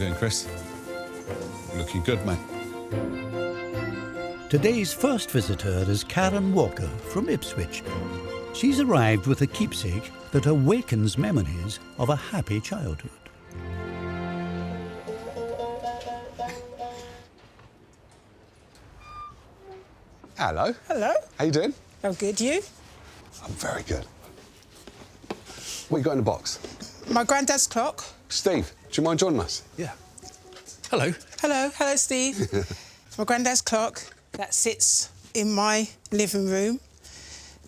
doing, Chris? Looking good, mate. Today's first visitor is Karen Walker from Ipswich. She's arrived with a keepsake that awakens memories of a happy childhood. Hello. Hello. How you doing? I'm good, you? I'm very good. What you got in the box? My granddad's clock. Steve, do you mind joining us? Yeah. Hello. Hello, Steve. It's my granddad's clock that sits in my living room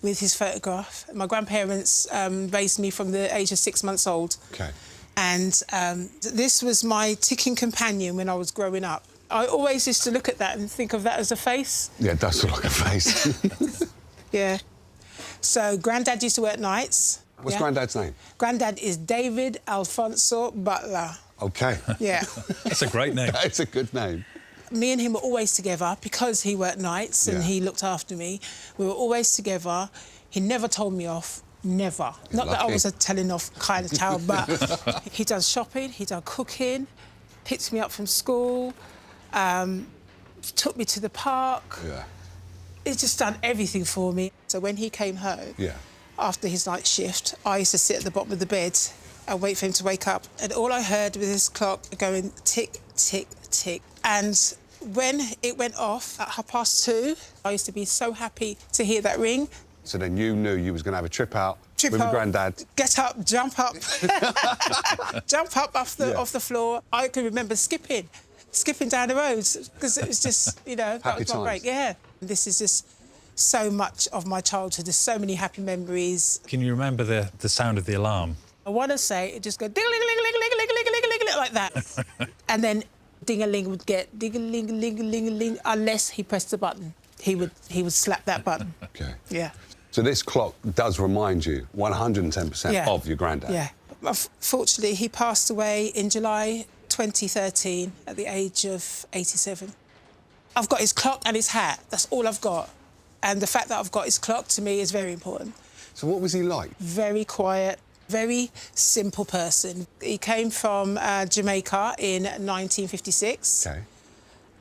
with his photograph. My grandparents raised me from the age of 6 months old. Okay. And this was my ticking companion when I was growing up. I always used to look at that and think of that as a face. Yeah, it does look like a face. Yeah. So Granddad used to work nights. What's Granddad's name? Granddad is David Alfonso Butler. Okay. Yeah. That's a great name. That's a good name. Me and him were always together because he worked nights and he looked after me. We were always together. He never told me off, never. Not that I was a telling off kind of child, but he done shopping, he done cooking, picked me up from school, took me to the park. Yeah. He's just done everything for me. So when he came home, after his night shift, I used to sit at the bottom of the bed and wait for him to wake up. And all I heard was this clock going tick, tick, tick. And when it went off at 2:30, I used to be so happy to hear that ring. So then you knew you was going to have a trip out with your granddad. Get up, jump up. Jump up off the floor. I can remember skipping down the roads because it was just, you know, that was my break. Yeah. This is just so much of my childhood. There's so many happy memories. Can you remember the sound of the alarm? I want to say it just go ding-a-ling-a-ling-a-ling-a-ling-a-ling like that. And then ding-a-ling would get ding-a-ling-a-ling-a-ling unless he pressed the button. He would slap that button. Okay. Yeah. So this clock does remind you 110% of your granddad. Yeah. Fortunately, he passed away in July 2013 at the age of 87. I've got his clock and his hat. That's all I've got. And the fact that I've got his clock, to me, is very important. So what was he like? Very quiet, very simple person. He came from Jamaica in 1956. Okay.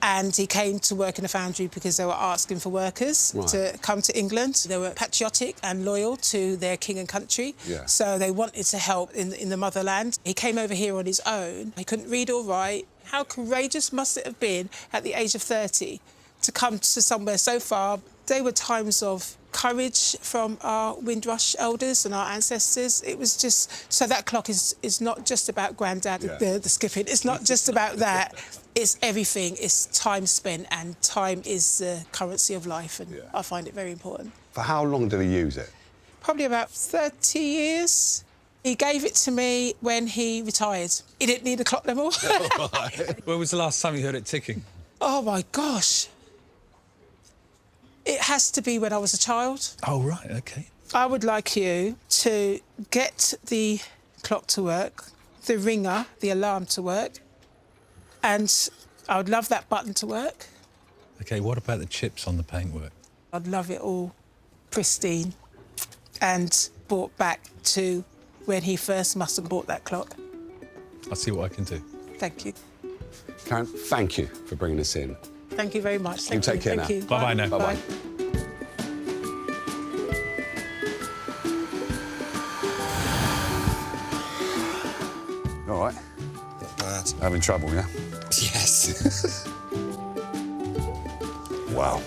And he came to work in a foundry because they were asking for workers to come to England. They were patriotic and loyal to their king and country. Yeah. So they wanted to help in the motherland. He came over here on his own. He couldn't read or write. How courageous must it have been at the age of 30 to come to somewhere so far? They were times of courage from our Windrush elders and our ancestors. It was just... So that clock is not just about Granddad, the skipping. It's not just about that. It's everything. It's time spent, and time is the currency of life, and I find it very important. For how long did he use it? Probably about 30 years. He gave it to me when he retired. He didn't need a clock no more. When was the last time you heard it ticking? Oh, my gosh. It has to be when I was a child. Oh, right, OK. I would like you to get the clock to work, the ringer, the alarm to work, and I would love that button to work. OK, what about the chips on the paintwork? I'd love it all pristine and brought back to when he first must have bought that clock. I'll see what I can do. Thank you. Karen, thank you for bringing us in. Thank you very much. You take care now. Thank you. Bye-bye now. Bye-bye. All right. Not bad. Having trouble, yeah? Yes. Wow.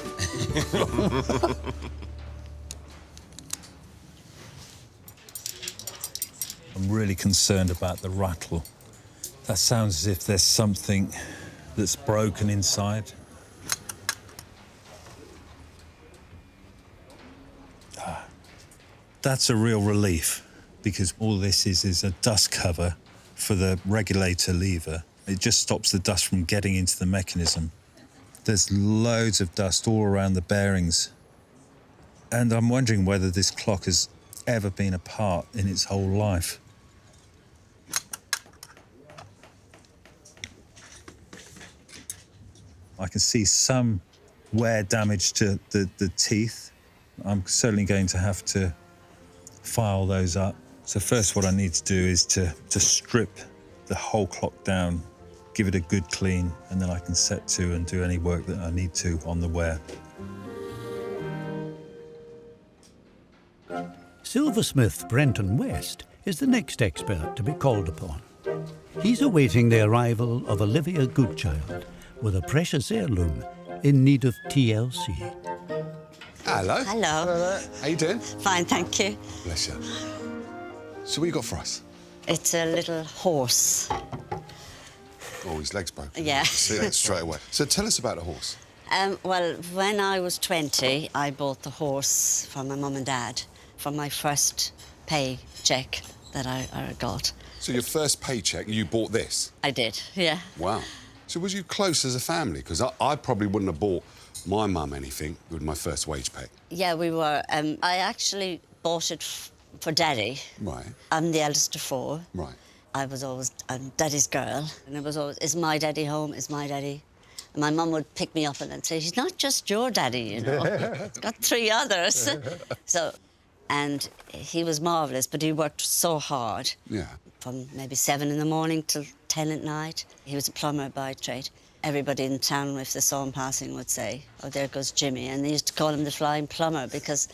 I'm really concerned about the rattle. That sounds as if there's something that's broken inside. That's a real relief, because all this is a dust cover for the regulator lever. It just stops the dust from getting into the mechanism. There's loads of dust all around the bearings. And I'm wondering whether this clock has ever been apart in its whole life. I can see some wear damage to the teeth. I'm certainly going to have to file those up. So first what I need to do is to strip the whole clock down give it a good clean, and then I can set to and do any work that I need to on the wear. Silversmith Brenton West is the next expert to be called upon. He's awaiting the arrival of Olivia Goodchild with a precious heirloom in need of TLC. Hello. Hello. How you doing? Fine, thank you. Bless you. So what you got for us? It's a little horse. Oh, his leg's broken. Yeah. See that straight away. So tell us about the horse. Well, when I was 20, I bought the horse from my mum and dad for my first paycheck that I got. So your first paycheck, you bought this? I did, yeah. Wow. So was you close as a family? Because I probably wouldn't have bought my mum anything with my first wage pay. Yeah, we were. I actually bought it for Daddy. Right. I'm the eldest of 4. Right. I was always Daddy's girl, and it was always, is my daddy home, is my daddy? And my mum would pick me up and say, he's not just your daddy, you know. He's got 3 others. And he was marvellous, but he worked so hard. Yeah. From maybe 7 in the morning till 10 at night. He was a plumber by trade. Everybody in town, if they saw him passing, would say, oh, there goes Jimmy. And they used to call him the flying plumber because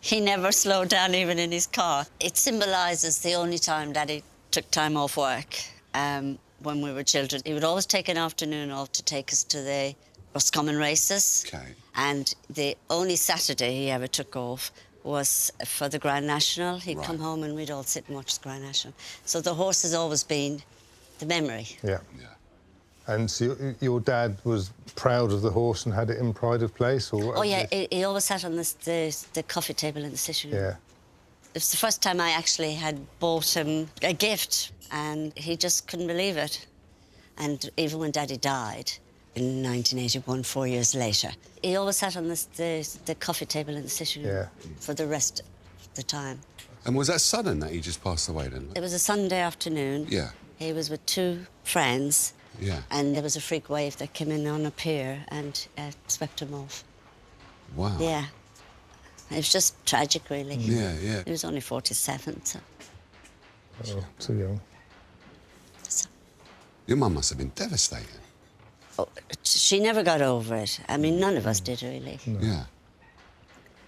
he never slowed down even in his car. It symbolises the only time Daddy took time off work when we were children. He would always take an afternoon off to take us to the Roscommon races. Okay. And the only Saturday he ever took off was for the Grand National. He'd come home and we'd all sit and watch the Grand National. So the horse has always been the memory. Yeah. Yeah. And so your dad was proud of the horse and had it in pride of place? Or Oh, yeah, he always sat on the coffee table in the sitting room. Yeah. It was the first time I actually had bought him a gift, and he just couldn't believe it. And even when Daddy died in 1981, 4 years later, he always sat on the coffee table in the sitting room for the rest of the time. And was that sudden that he just passed away then? It was a Sunday afternoon. Yeah. He was with 2 friends. Yeah. And there was a freak wave that came in on a pier and swept him off. Wow. Yeah. It was just tragic, really. Yeah, yeah. He was only 47, so... Oh, too young. so Your mum must have been devastated. oh, she never got over it. I mean, none of us did, really. No. Yeah.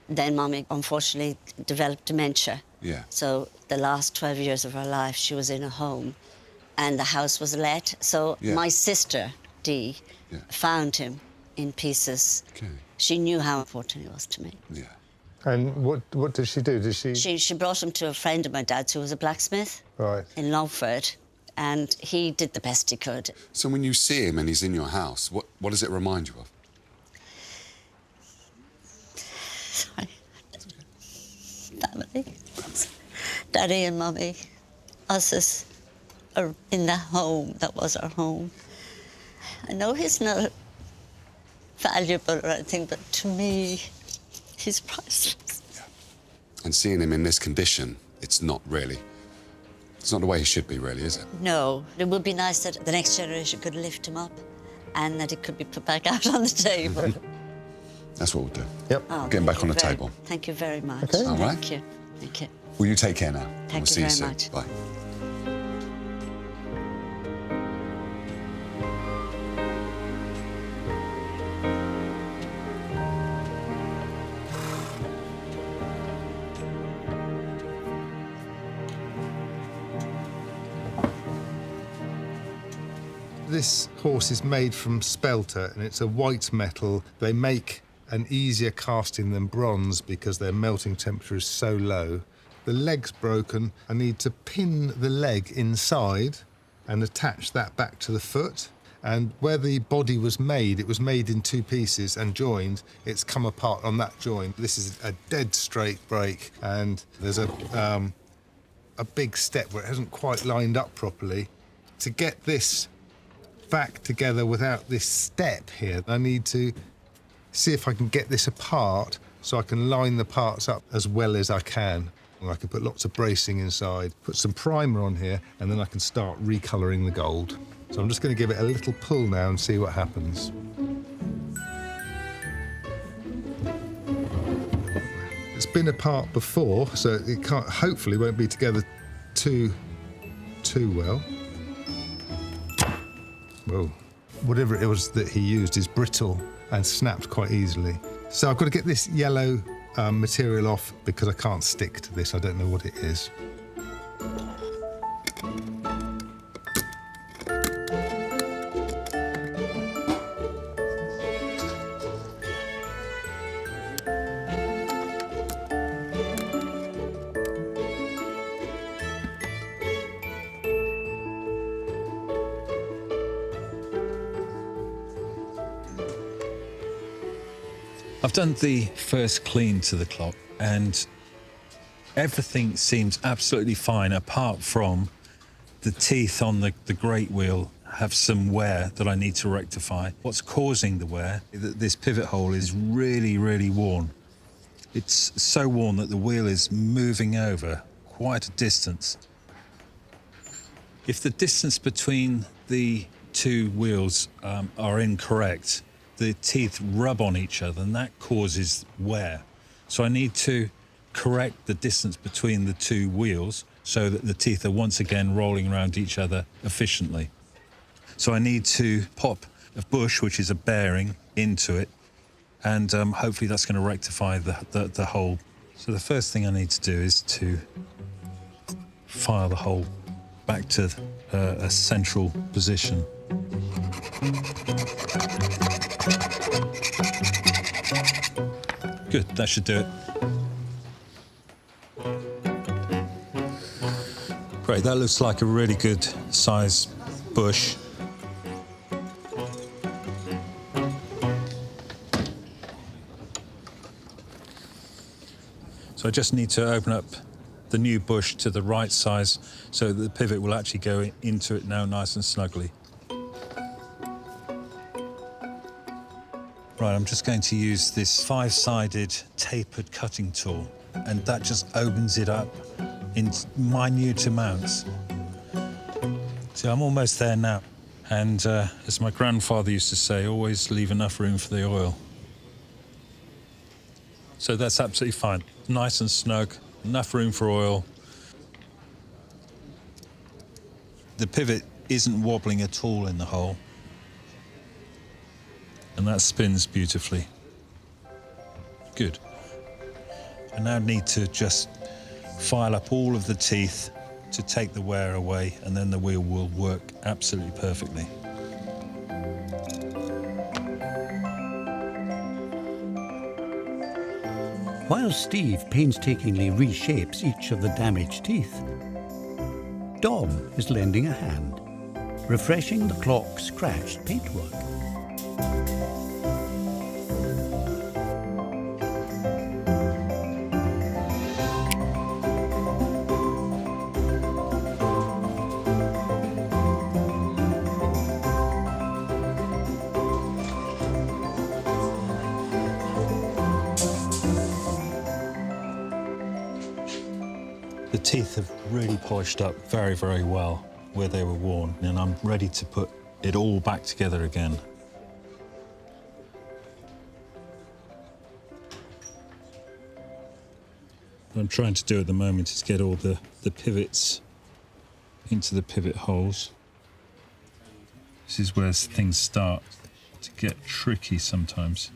Then Mummy, unfortunately, developed dementia. Yeah. So the last 12 years of her life, she was in a home and the house was let. So my sister, Dee, found him in pieces. Okay. She knew how important he was to me. Yeah. And what did she do? Did she... She brought him to a friend of my dad's who was a blacksmith in Longford, and he did the best he could. So when you see him and he's in your house, what does it remind you of? Sorry. Family. Daddy and Mummy. Us are in the home that was our home. I know he's not valuable or anything, but to me, he's priceless. Yeah. And seeing him in this condition, it's not the way he should be, really, is it? No. It would be nice that the next generation could lift him up and that it could be put back out on the table. That's what we'll do. Yep. Oh, Get him back on the table. Thank you very much. Okay. All right. Thank you. Thank you. Well, you take care now. Thank we'll you see very soon. much. Bye. This horse is made from spelter, and it's a white metal. They make an easier casting than bronze because their melting temperature is so low. The leg's broken. I need to pin the leg inside and attach that back to the foot. And where the body was made, it was made in 2 pieces and joined. It's come apart on that joint. This is a dead straight break, and there's a big step where it hasn't quite lined up properly. To get this back together without this step here, I need to see if I can get this apart so I can line the parts up as well as I can. And I can put lots of bracing inside, put some primer on here, and then I can start recolouring the gold. So I'm just going to give it a little pull now and see what happens. It's been apart before, so it hopefully won't be together too well. Whoa. Whatever it was that he used is brittle and snapped quite easily. So I've got to get this yellow material off because I can't stick to this. I don't know what it is. I've done the first clean to the clock and everything seems absolutely fine apart from the teeth on the great wheel have some wear that I need to rectify. What's causing the wear, this pivot hole is really, really worn. It's so worn that the wheel is moving over quite a distance. If the distance between the two wheels are incorrect, the teeth rub on each other and that causes wear. So I need to correct the distance between the two wheels so that the teeth are once again rolling around each other efficiently. So I need to pop a bush, which is a bearing, into it, and hopefully that's going to rectify the hole. So the first thing I need to do is to file the hole back to a central position. Good, that should do it. Great, that looks like a really good size bush. So I just need to open up the new bush to the right size so that the pivot will actually go into it now nice and snugly. Right, I'm just going to use this 5-sided tapered cutting tool, and that just opens it up in minute amounts. So I'm almost there now. And as my grandfather used to say, always leave enough room for the oil. So that's absolutely fine. Nice and snug, enough room for oil. The pivot isn't wobbling at all in the hole. And that spins beautifully. Good. I now need to just file up all of the teeth to take the wear away, and then the wheel will work absolutely perfectly. While Steve painstakingly reshapes each of the damaged teeth, Dom is lending a hand, refreshing the clock's scratched paintwork. The teeth have really polished up very, very well where they were worn, and I'm ready to put it all back together again. What I'm trying to do at the moment is get all the pivots into the pivot holes. This is where things start to get tricky sometimes.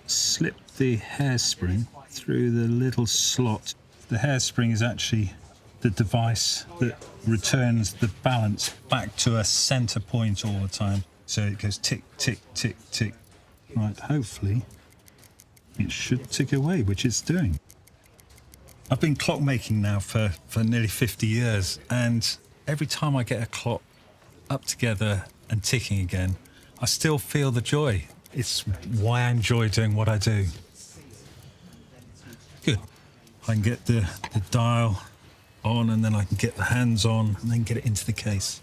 Slip the hairspring through the little slot. The hairspring is actually the device that returns the balance back to a center point all the time. So it goes tick, tick, tick, tick. Right, hopefully it should tick away, which it's doing. I've been clockmaking now for nearly 50 years, and every time I get a clock up together and ticking again, I still feel the joy. It's why I enjoy doing what I do. Good. I can get the dial on, and then I can get the hands on, and then get it into the case.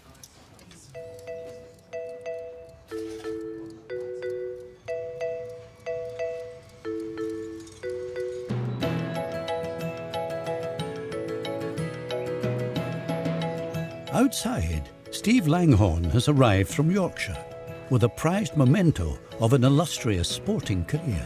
Outside, Steve Langhorne has arrived from Yorkshire with a prized memento of an illustrious sporting career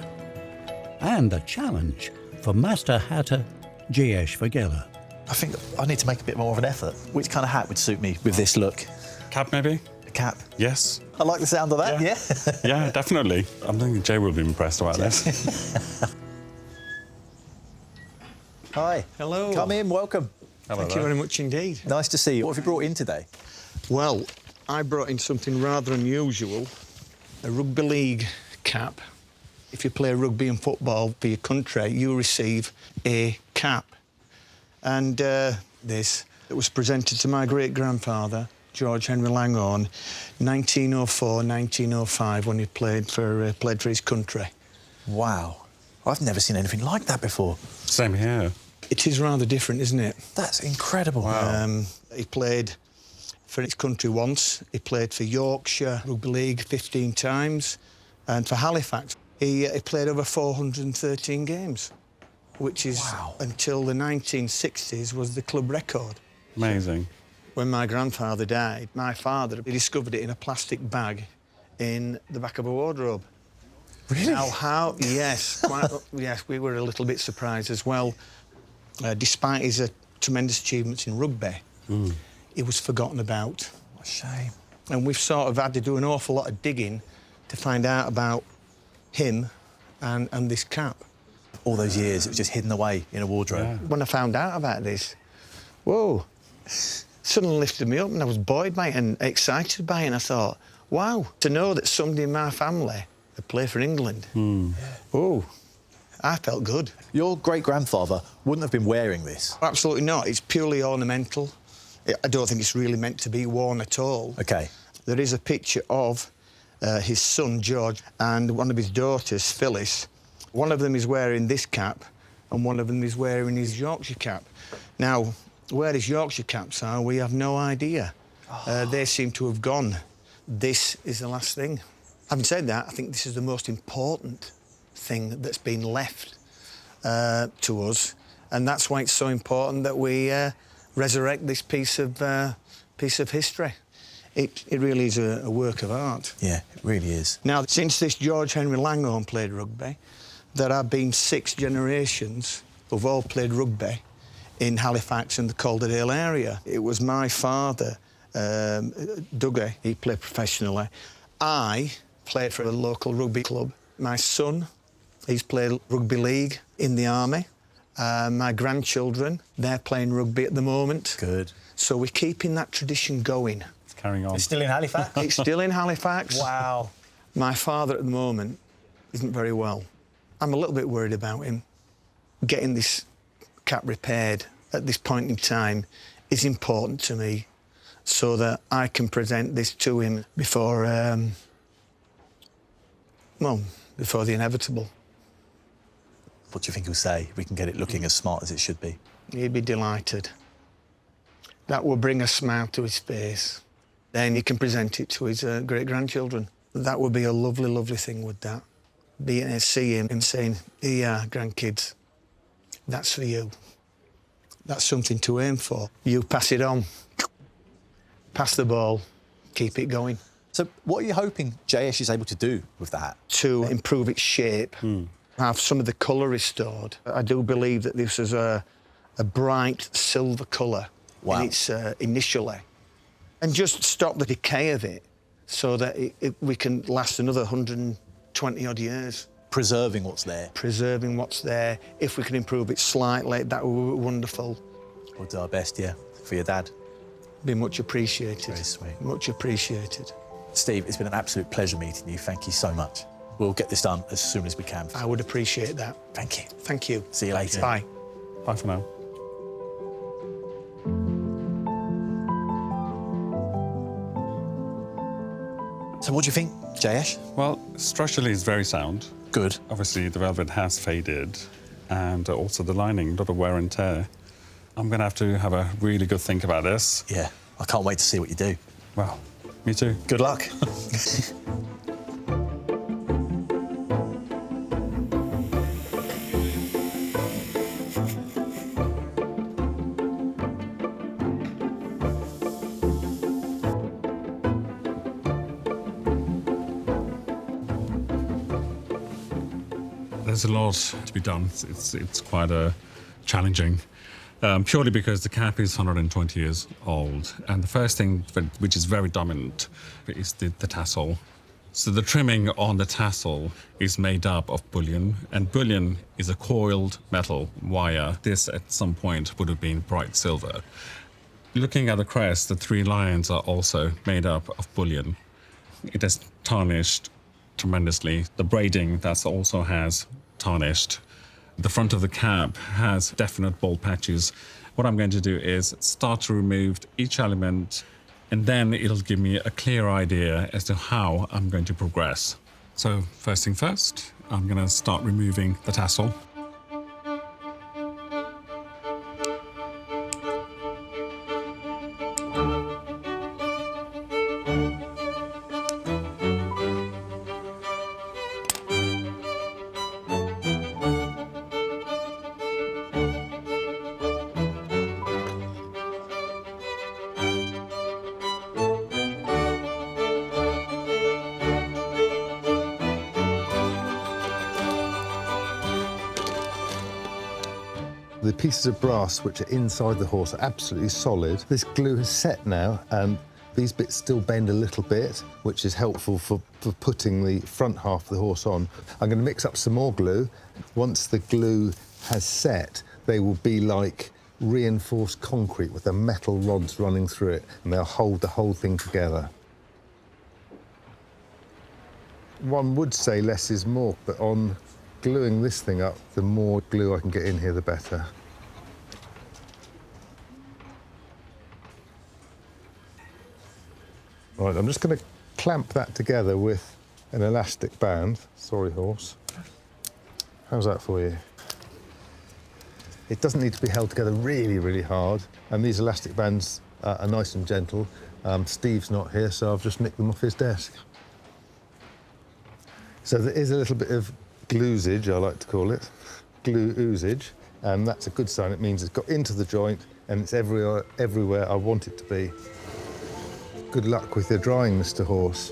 and a challenge for Master Hatter Jayesh Vagela. I think I need to make a bit more of an effort. Which kind of hat would suit me with this look? Cap, maybe? A cap? Yes. I like the sound of that, yeah? Yeah, definitely. I'm thinking Jay will be impressed about this. Hi. Hello. Come in, welcome. Thank you very much indeed. Nice to see you. What have you brought in today? Well, I brought in something rather unusual, a rugby league cap. If you play rugby and football for your country, you receive a cap. And this, it was presented to my great-grandfather, George Henry Langhorne, 1904, 1905, when he played for his country. Wow. I've never seen anything like that before. Same here. It is rather different, isn't it? That's incredible. Wow. He played for his country once. He played for Yorkshire Rugby League 15 times. And for Halifax, he played over 413 games, which is, until the 1960s, was the club record. Amazing. When my grandfather died, my father, he discovered it in a plastic bag in the back of a wardrobe. Really? Now, how? Yes, yes, we were a little bit surprised as well. Despite his tremendous achievements in rugby, he was forgotten about. What a shame. And we've sort of had to do an awful lot of digging to find out about him and this cap. All those years, it was just hidden away in a wardrobe. Yeah. When I found out about this, whoa, suddenly lifted me up and I was buoyed by it and excited by it. And I thought, wow, to know that somebody in my family had played for England, oh, I felt good. Your great-grandfather wouldn't have been wearing this. Absolutely not. It's purely ornamental. I don't think it's really meant to be worn at all. OK. There is a picture of his son, George, and one of his daughters, Phyllis. One of them is wearing this cap and one of them is wearing his Yorkshire cap. Now, where his Yorkshire caps are, we have no idea. They seem to have gone. This is the last thing. Having said that, I think this is the most important thing that's been left to us, and that's why it's so important that we resurrect this piece of history. It really is a work of art. Yeah, it really is. Now, since this George Henry Langhorne played rugby, there have been 6 generations who've all played rugby in Halifax and the Calderdale area. It was my father, Dougie, he played professionally. I played for a local rugby club. My son, he's played rugby league in the army. My grandchildren, they're playing rugby at the moment. Good. So we're keeping that tradition going. It's carrying on. It's still in Halifax? It's still in Halifax. Wow. My father at the moment isn't very well. I'm a little bit worried about him. Getting this cap repaired at this point in time is important to me so that I can present this to him before, before the inevitable. What do you think he'll say if we can get it looking as smart as it should be? He'd be delighted. That will bring a smile to his face. Then he can present it to his great-grandchildren. That would be a lovely, lovely thing, would that? See him saying, here you are, grandkids, that's for you. That's something to aim for. You pass it on. Pass the ball, keep it going. So what are you hoping JS is able to do with the hat? To improve its shape, have some of the colour restored. I do believe that this is a bright silver colour in its initially. And just stop the decay of it so that we can last another 120-odd years. Preserving what's there. Preserving what's there. If we can improve it slightly, that would be wonderful. We'll do our best, yeah, for your dad. Be much appreciated. Very sweet. Much appreciated. Steve, it's been an absolute pleasure meeting you. Thank you so much. We'll get this done as soon as we can. I would appreciate that. Thank you. Thank you. See you later. Bye. Bye for now. So what do you think, Jayesh? Well, structurally it's very sound. Good. Obviously the velvet has faded and also the lining, a lot of wear and tear. I'm going to have a really good think about this. Yeah, I can't wait to see what you do. Well, me too. Good luck. There's a lot to be done. It's quite challenging. purely because the cap is 120 years old. And the first thing which is very dominant is the tassel. So the trimming on the tassel is made up of bullion, and bullion is a coiled metal wire. This at some point would have been bright silver. Looking at the crest, the 3 lions are also made up of bullion. It has tarnished tremendously. The braiding that also has tarnished. The front of the cap has definite bald patches. What I'm going to do is start to remove each element, and then it'll give me a clear idea as to how I'm going to progress. So first thing first, I'm going to start removing the tassel. The pieces of brass which are inside the horse are absolutely solid. This glue has set now, and these bits still bend a little bit, which is helpful for putting the front half of the horse on. I'm going to mix up some more glue. Once the glue has set, they will be like reinforced concrete with the metal rods running through it, and they'll hold the whole thing together. One would say less is more, but on gluing this thing up, the more glue I can get in here, the better. Right, I'm just going to clamp that together with an elastic band. Sorry, horse. How's that for you? It doesn't need to be held together really, really hard, and these elastic bands are nice and gentle. Steve's not here, so I've just nicked them off his desk. So there is a little bit of gloosage, I like to call it, glue oozage, and that's a good sign. It means it's got into the joint and it's everywhere I want it to be. Good luck with your drying, Mr. Horse.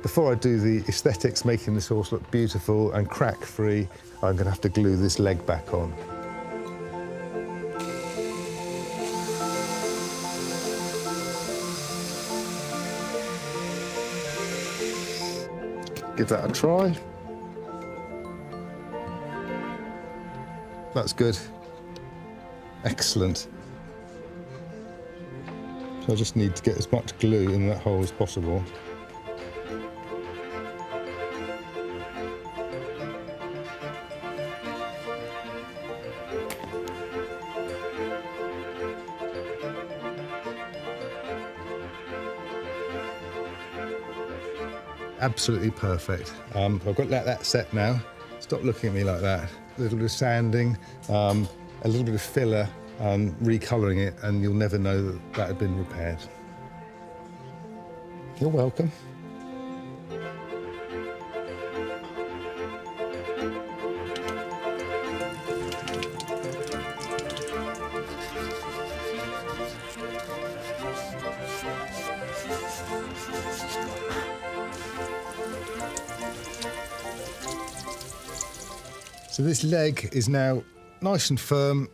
Before I do the aesthetics, making this horse look beautiful and crack-free, I'm going to have to glue this leg back on. Give that a try. That's good. Excellent. So I just need to get as much glue in that hole as possible. Absolutely perfect. I've got to let that set now. Stop looking at me like that. A little bit of sanding, a little bit of filler, and recolouring it, and you'll never know that that had been repaired. You're welcome. So this leg is now nice and firm,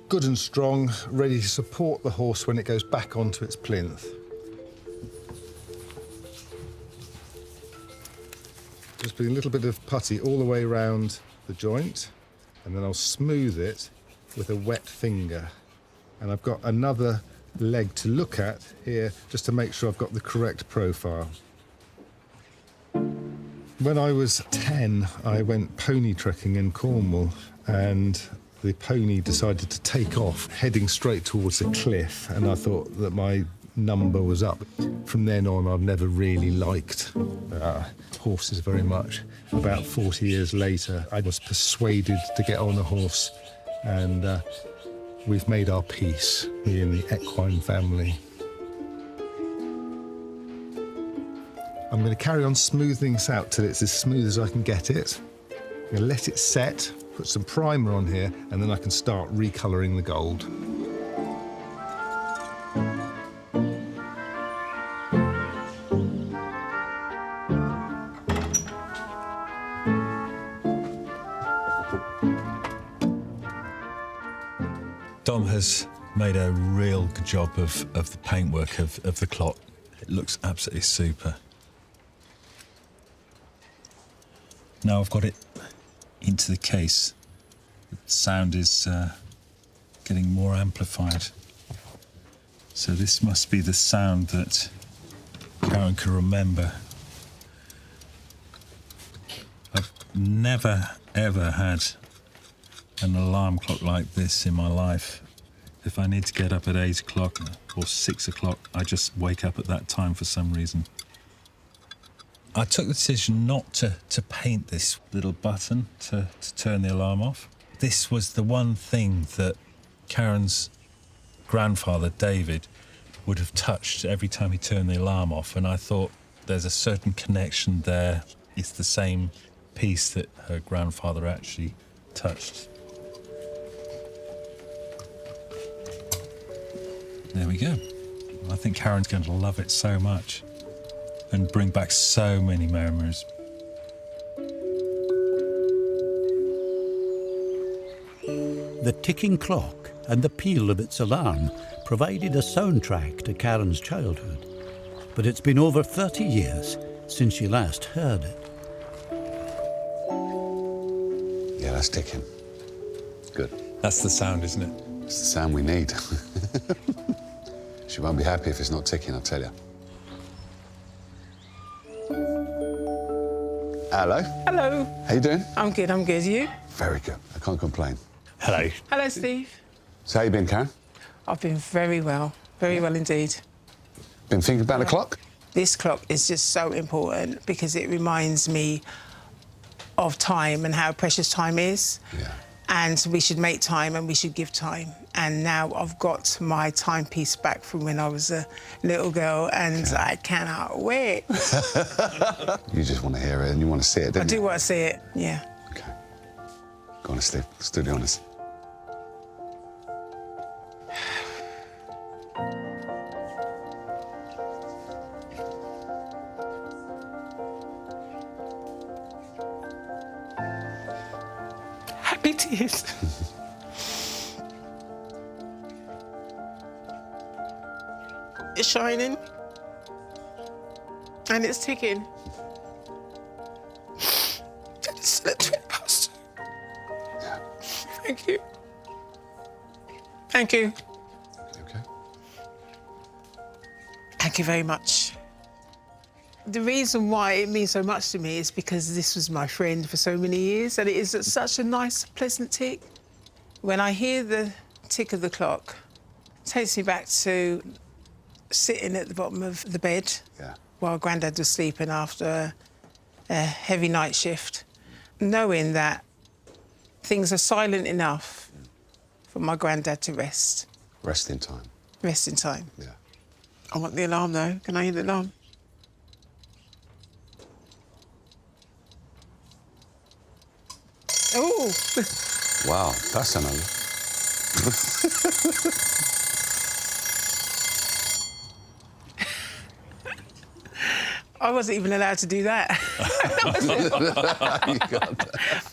good and strong, ready to support the horse when it goes back onto its plinth. Just put a little bit of putty all the way around the joint, and then I'll smooth it with a wet finger. And I've got another leg to look at here just to make sure I've got the correct profile. When I was 10, I went pony trekking in Cornwall, and the pony decided to take off, heading straight towards a cliff, and I thought that my number was up. From then on, I've never really liked horses very much. About 40 years later, I was persuaded to get on a horse, and we've made our peace, me and the equine family. I'm going to carry on smoothing this out till it's as smooth as I can get it. I'm going to let it set, put some primer on here, and then I can start recolouring the gold. Dom has made a real good job of the paintwork of the clock. It looks absolutely super. Now I've got it into the case. The sound is getting more amplified. So this must be the sound that Karen can remember. I've never, ever had an alarm clock like this in my life. If I need to get up at 8 o'clock or 6 o'clock, I just wake up at that time for some reason. I took the decision not to paint this little button to turn the alarm off. This was the one thing that Karen's grandfather, David, would have touched every time he turned the alarm off, and I thought there's a certain connection there. It's the same piece that her grandfather actually touched. There we go. I think Karen's going to love it so much and bring back so many memories. The ticking clock and the peal of its alarm provided a soundtrack to Karen's childhood, but it's been over 30 years since she last heard it. Yeah, that's ticking. Good. That's the sound, isn't it? It's the sound we need. She won't be happy if it's not ticking, I'll tell you. Hello. Hello. How you doing? I'm good, I'm good. You? Very good. I can't complain. Hello. Hello, Steve. So how you been, Karen? I've been very well indeed. Been thinking about the clock? This clock is just so important because it reminds me of time and how precious time is. Yeah. And we should make time and we should give time. And now I've got my timepiece back from when I was a little girl and I cannot wait. You just want to hear it and you want to see it, don't you? I do want to see it, yeah. OK. Go on, Steve. Let's do the honours. Happy tears. It's shining and it's ticking. And it's still at 20 past. Thank you. Thank you. OK. Thank you very much. The reason why it means so much to me is because this was my friend for so many years and it is such a nice, pleasant tick. When I hear the tick of the clock, it takes me back to sitting at the bottom of the bed while Granddad was sleeping after a heavy night shift, knowing that things are silent enough for my Granddad to rest. Rest in time. Rest in time. Yeah. I want the alarm, though. Can I hear the alarm? Oh! Wow, that's an I wasn't even allowed to do that.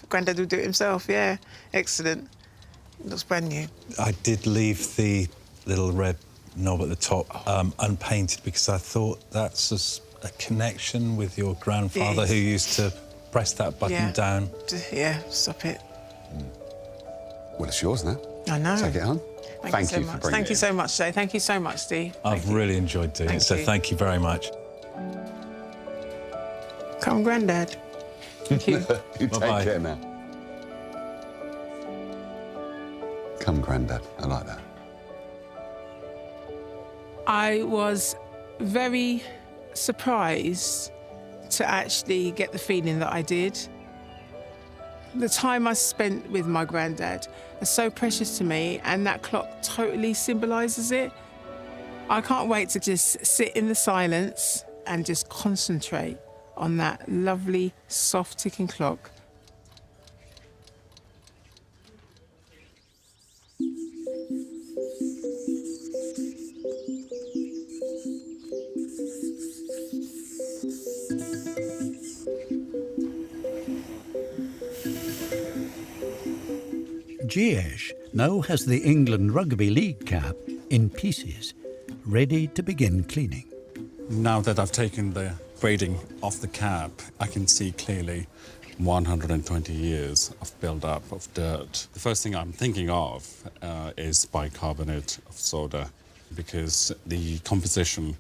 Granddad would do it himself, yeah. Excellent. It looks brand new. I did leave the little red knob at the top unpainted because I thought that's a connection with your grandfather who used to press that button down. Yeah, stop it. Well, it's yours now. I know. Take it home. Thank you for bringing it in. Thank you so much, Jay. Thank you so much, Steve. I've really enjoyed doing it, so thank you very much. Come, Granddad. Thank you. You take care now. Come, Granddad. I like that. I was very surprised to actually get the feeling that I did. The time I spent with my Granddad is so precious to me, and that clock totally symbolises it. I can't wait to just sit in the silence and just concentrate on that lovely, soft ticking clock. Jiesh now has the England Rugby League cap in pieces, ready to begin cleaning. Now that I've taken the grading off the cap, I can see clearly 120 years of build-up of dirt. The first thing I'm thinking of is bicarbonate of soda, because the composition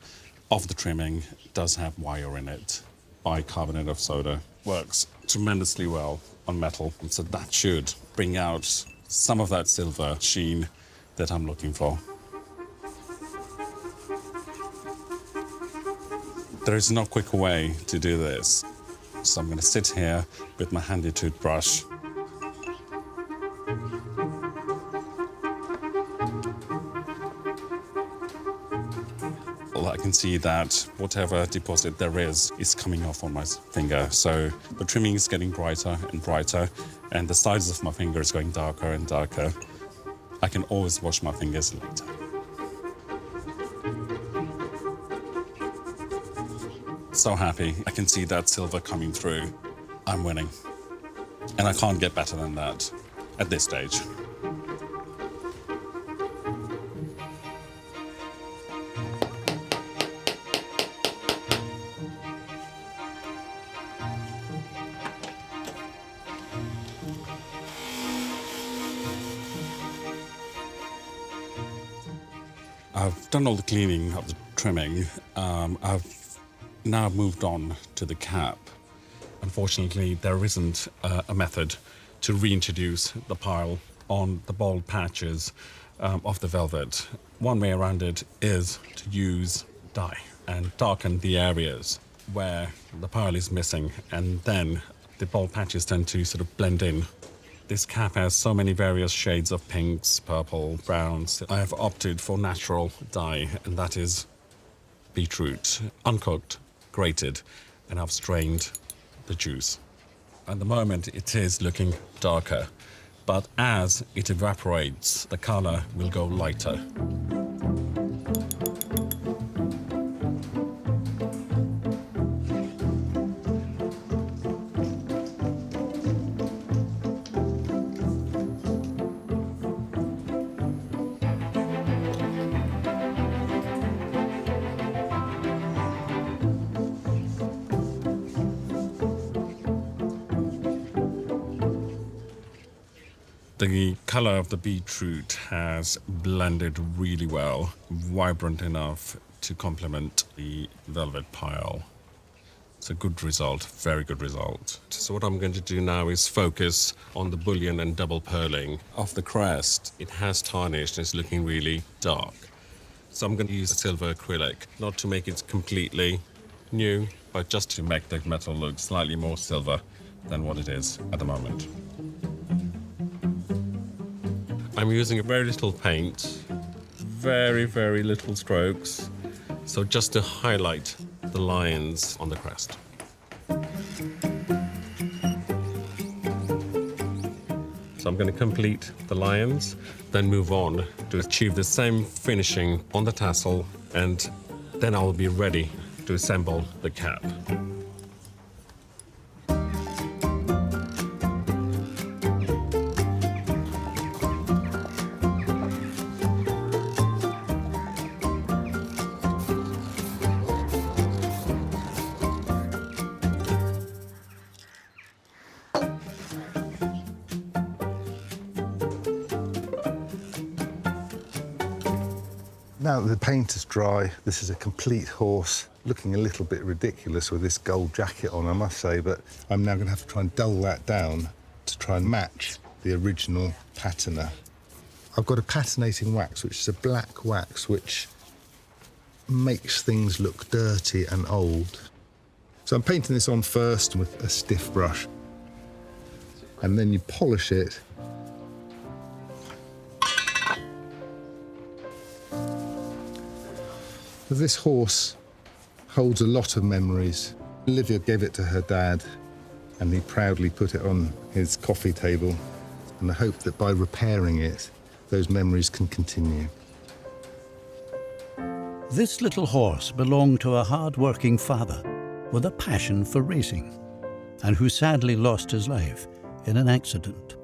of the trimming does have wire in it. Bicarbonate of soda works tremendously well on metal, and so that should bring out some of that silver sheen that I'm looking for. There is no quick way to do this. So I'm going to sit here with my handy toothbrush. Well, I can see that whatever deposit there is coming off on my finger. So the trimming is getting brighter and brighter, and the sides of my finger is going darker and darker. I can always wash my fingers later. So happy. I can see that silver coming through. I'm winning. And I can't get better than that at this stage. I've done all the cleaning of the trimming. I've now moved on to the cap. Unfortunately, there isn't a method to reintroduce the pile on the bald patches of the velvet. One way around it is to use dye and darken the areas where the pile is missing, and then the bald patches tend to sort of blend in. This cap has so many various shades of pinks, purple, browns. I have opted for natural dye, and that is beetroot, uncooked, grated, and I've strained the juice. At the moment, it is looking darker, but as it evaporates, the color will go lighter. The color of the beetroot has blended really well, vibrant enough to complement the velvet pile. It's a good result, very good result. So what I'm going to do now is focus on the bullion and double pearling of the crest. It has tarnished and it's looking really dark. So I'm going to use silver acrylic, not to make it completely new, but just to make the metal look slightly more silver than what it is at the moment. I'm using very little paint, very, very little strokes, so just to highlight the lines on the crest. So I'm going to complete the lions, then move on to achieve the same finishing on the tassel, and then I'll be ready to assemble the cap. Now that the paint is dry, this is a complete horse, looking a little bit ridiculous with this gold jacket on, I must say, but I'm now going to have to try and dull that down to try and match the original patina. I've got a patinating wax, which is a black wax, which makes things look dirty and old. So I'm painting this on first with a stiff brush, and then you polish it. This horse holds a lot of memories. Olivia gave it to her dad, and he proudly put it on his coffee table, and I hope that by repairing it, those memories can continue. This little horse belonged to a hard-working father with a passion for racing, and who sadly lost his life in an accident.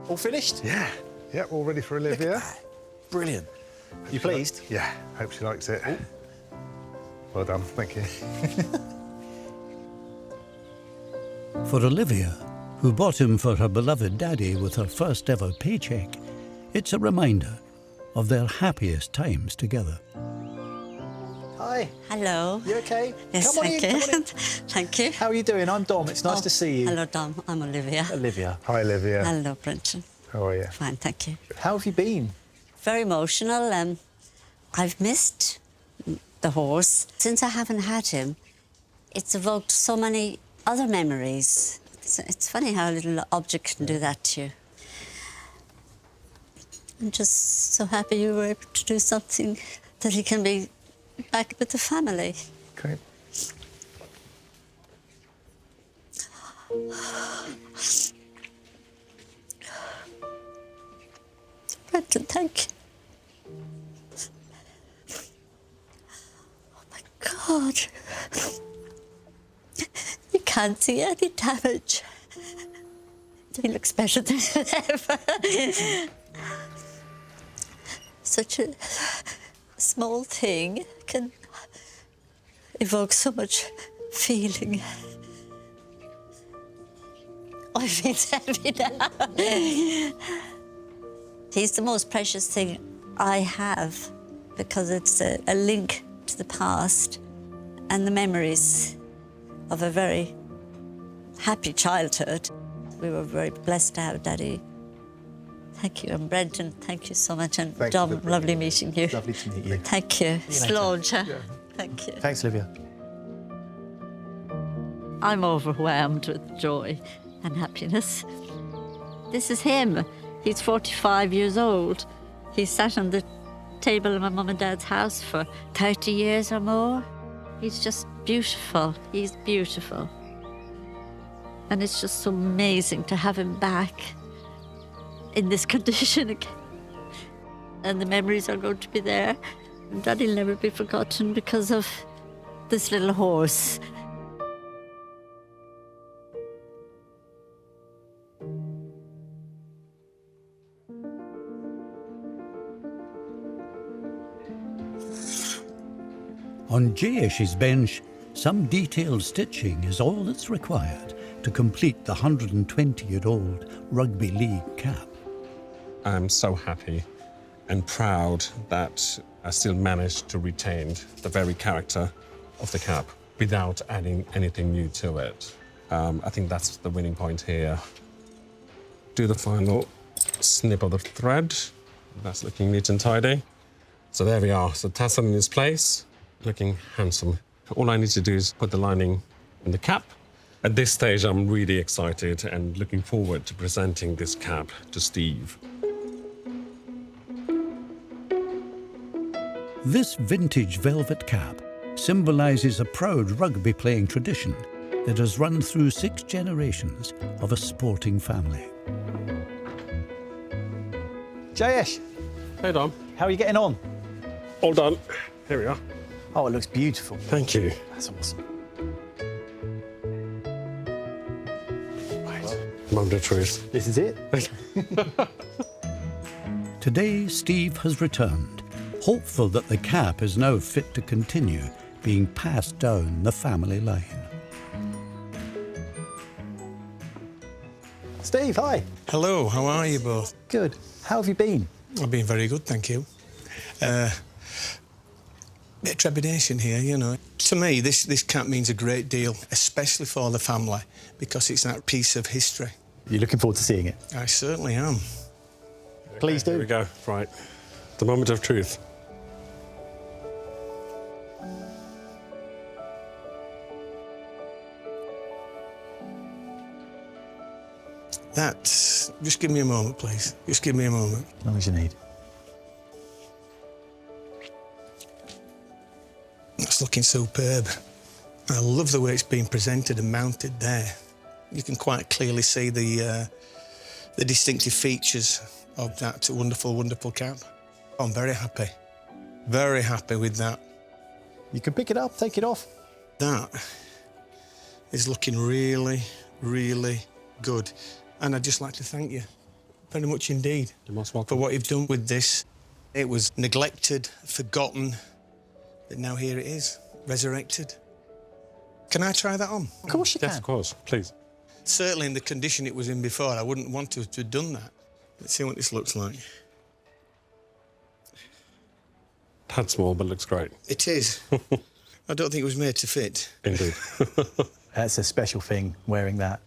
All finished? Yeah. Yep, all ready for Olivia. Brilliant. You pleased? Yeah, hope she likes it. Well done, thank you. For Olivia, who bought him for her beloved daddy with her first ever paycheck, it's a reminder of their happiest times together. Hi. Hello. You okay? Yes, Come on thank in, you. come on in. Thank you. How are you doing? I'm Dom. It's nice to see you. Hello, Dom. I'm Olivia. Olivia. Hi, Olivia. Hello, Brenton. How are you? Fine, thank you. How have you been? Very emotional. I've missed the horse. Since I haven't had him, it's evoked so many other memories. It's funny how a little object can do that to you. I'm just so happy you were able to do something that he can be back with the family. Okay. Brenton, thank you. Oh my God. You can't see any damage. He looks better than ever. Such a small thing can evoke so much feeling. I feel happy now. He's the most precious thing I have because it's a link to the past and the memories of a very happy childhood. We were very blessed to have Daddy. Thank you, and Brenton, thank you so much, and Thank Dom, you. lovely meeting you. Lovely to meet you. Thank you. See you later. Sloan, thank you. Thanks, Olivia. I'm overwhelmed with joy and happiness. This is him. He's 45 years old. He sat on the table in my mum and dad's house for 30 years or more. He's just beautiful. He's beautiful. And it's just so amazing to have him back in this condition again. And the memories are going to be there. And Daddy'll never be forgotten because of this little horse. On Jayesh's bench, some detailed stitching is all that's required to complete the 120-year-old rugby league cap. I'm so happy and proud that I still managed to retain the very character of the cap without adding anything new to it. I think that's the winning point here. Do the final snip of the thread. That's looking neat and tidy. So there we are. So tassel in its place, looking handsome. All I need to do is put the lining in the cap. At this stage, I'm really excited and looking forward to presenting this cap to Steve. This vintage velvet cap symbolises a proud rugby playing tradition that has run through 6 generations of a sporting family. Jayesh, Hey, Dom. how are you getting on? All done. Here we are. Oh, it looks beautiful. Thank you. That's awesome. Moment of truth. This is it. Today, Steve has returned, hopeful that the cap is now fit to continue being passed down the family line. Steve, hi. Hello, how are you both? Good. How have you been? I've been very good, thank you. Bit of trepidation here, you know. To me, this cap means a great deal, especially for the family, because it's that piece of history. You're looking forward to seeing it? I certainly am. Please do. Here we go. Right. The moment of truth. Just give me a moment, please. Just give me a moment. As long as you need. It's looking superb. I love the way it's been presented and mounted there. You can quite clearly see the distinctive features of that wonderful, wonderful cap. I'm very happy with that. You can pick it up, take it off. That is looking really, really good. And I'd just like to thank you very much indeed. You're most For welcome. what you've done with this. It was neglected, forgotten, but now here it is, resurrected. Can I try that on? Of course you Yes, can. of course. Please. Certainly in the condition it was in before, I wouldn't want to have done that. Let's see what this looks like. Tad small, but looks great. It is. I don't think it was made to fit. Indeed. That's a special thing, wearing that.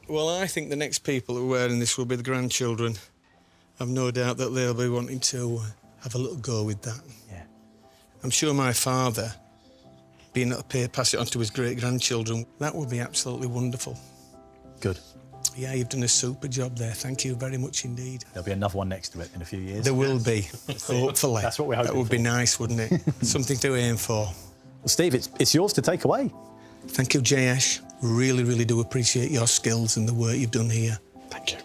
Well, I think the next people who are wearing this will be the grandchildren. I've no doubt that they'll be wanting to have a little go with that. Yeah. I'm sure my father, being able to pass it on to his great-grandchildren, that would be absolutely wonderful. Good. Yeah, you've done a super job there. Thank you very much indeed. There'll be another one next to it in a few years. There will be, hopefully. That's what we're hoping That would be for. nice, wouldn't it? Something to aim for. Well, Steve, it's yours to take away. Thank you, Jayesh. Really, really do appreciate your skills and the work you've done here. Thank you.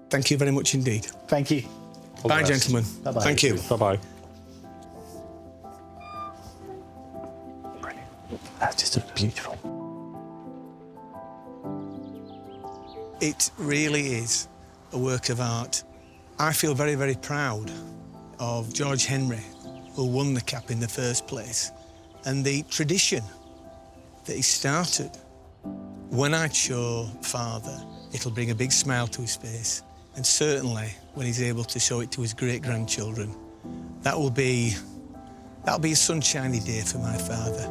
Thank you very much indeed. Thank you. All the Bye, best. gentlemen. Bye-bye. Thank you. Bye-bye. Brilliant. That's just beautiful. It really is a work of art. I feel very, very proud of George Henry, who won the cap in the first place, and the tradition that he started. When I show Father, it'll bring a big smile to his face, and certainly when he's able to show it to his great-grandchildren, that'll be a sunshiny day for my father.